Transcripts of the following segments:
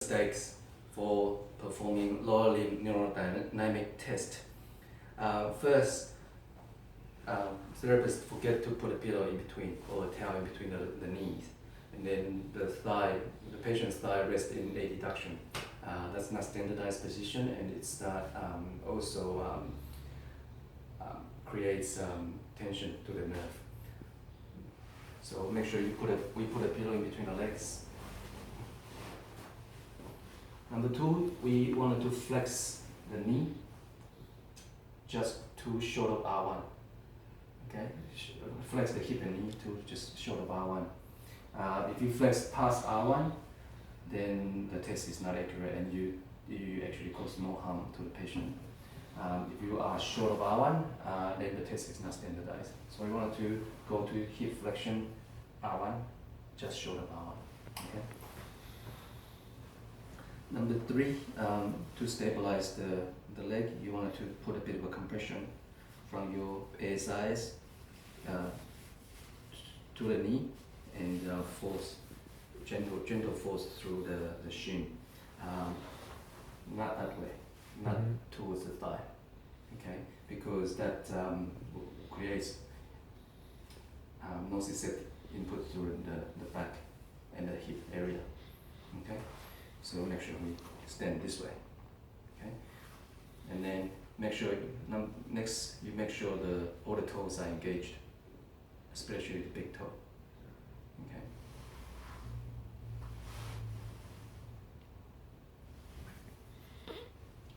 Mistakes for performing lower limb neurodynamic test. First, therapists forget to put a pillow in between or a towel in between the knees, and then the patient's thigh rests in adduction. That's not standardized position, and it's not also creates tension to the nerve. So make sure we put a pillow in between the legs. Number two, we wanted to flex the knee just too short of R1. Okay, flex the hip and knee to just short of R1. If you flex past R1, then the test is not accurate and you actually cause more harm to the patient. If you are short of R1, then the test is not standardized. So we wanted to go to hip flexion R1, just short of R1. Okay. Number three, to stabilize the leg, you want to put a bit of a compression from your ASIs to the knee and force, gentle force through the shin. Not that way, not towards the thigh, okay? Because that creates nociceptive input through the back and the hip area, okay? So make sure we stand this way, okay? And then make sure, next you make sure all the toes are engaged, especially the big toe, okay?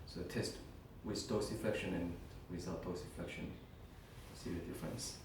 So test with dorsiflexion and without dorsiflexion, see the difference.